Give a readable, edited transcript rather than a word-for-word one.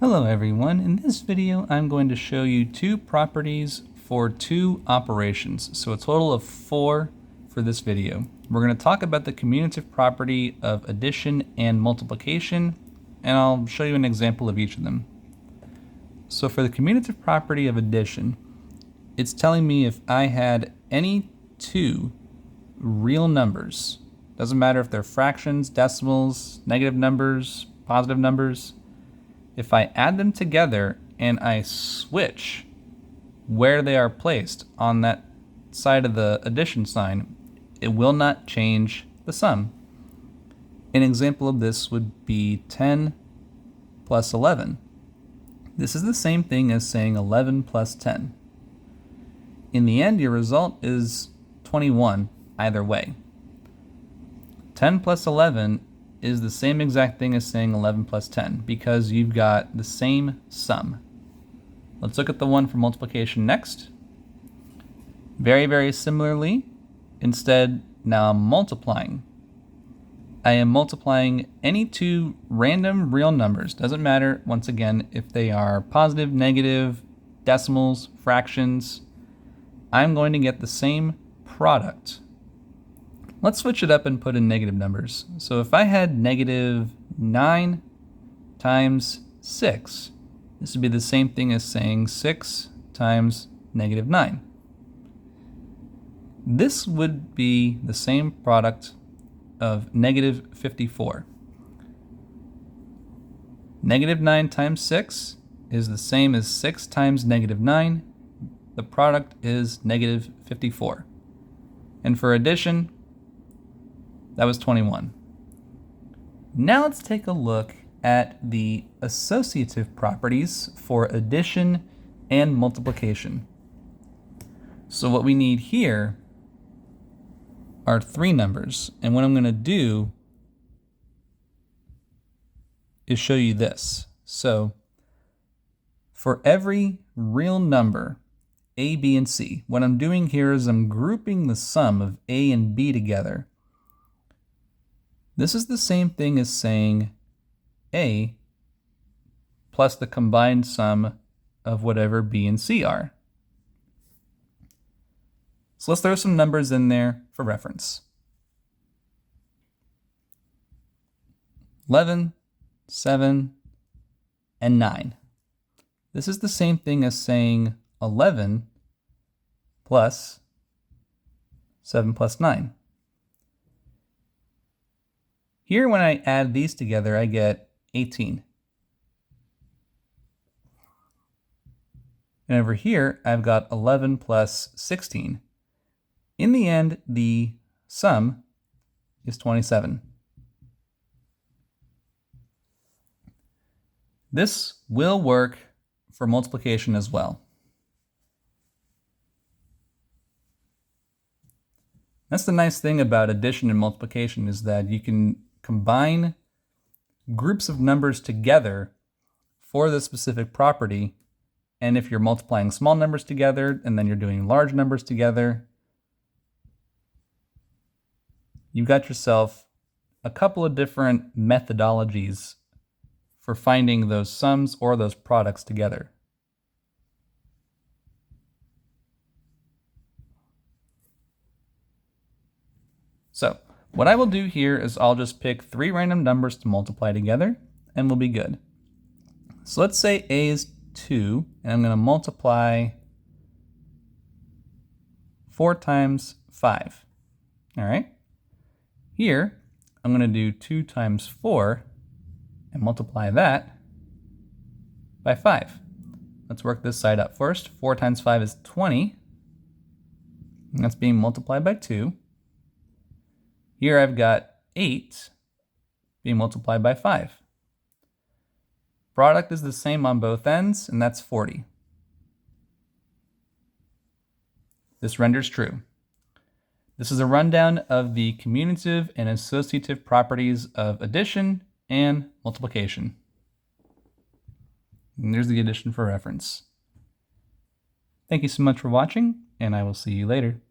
Hello everyone, in this video I'm going to show you two properties for two operations, so a total of 4 for this video. We're going to talk about the commutative property of addition and multiplication, and I'll show you an example of each of them. So for the commutative property of addition, it's telling me if I had any two real numbers, doesn't matter if they're fractions, decimals, negative numbers, positive numbers, if I add them together and I switch where they are placed on that side of the addition sign, it will not change the sum. An example of this would be 10 plus 11. This is the same thing as saying 11 plus 10. In the end, your result is 21 either way. 10 plus 11 is the same exact thing as saying 11 plus 10 because you've got the same sum. Let's look at the one for multiplication next. Very similarly, instead now I'm multiplying. I am multiplying any two random real numbers. Doesn't matter, once again, if they are positive, negative, decimals, fractions. I'm going to get the same product. Let's switch it up and put in negative numbers. So if I had negative 9 times 6, this would be the same thing as saying 6 times negative 9. This would be the same product of negative 54. Negative 9 times 6 is the same as 6 times negative 9. The product is negative 54. And for addition, that was 21. Now let's take a look at the associative properties for addition and multiplication. So what we need here are 3 numbers, and what I'm going to do is show you this. So for every real number, A, B, and C, what I'm doing here is I'm grouping the sum of A and B together. This is the same thing as saying A plus the combined sum of whatever B and C are. So let's throw some numbers in there for reference. 11, 7, and 9. This is the same thing as saying 11 plus 7 plus 9. Here, when I add these together, I get 18. And over here, I've got 11 plus 16. In the end, the sum is 27. This will work for multiplication as well. That's the nice thing about addition and multiplication, is that you can combine groups of numbers together for the specific property. And if you're multiplying small numbers together and then you're doing large numbers together, you've got yourself a couple of different methodologies for finding those sums or those products together. So what I will do here is I'll just pick 3 random numbers to multiply together and we'll be good. So let's say A is 2, and I'm going to multiply 4 times 5. All right. Here, I'm going to do 2 times 4 and multiply that by 5. Let's work this side up first. 4 times 5 is 20, and that's being multiplied by 2. Here I've got 8 being multiplied by 5. Product is the same on both ends, and that's 40. This renders true. This is a rundown of the commutative and associative properties of addition and multiplication. And there's the addition for reference. Thank you so much for watching, and I will see you later.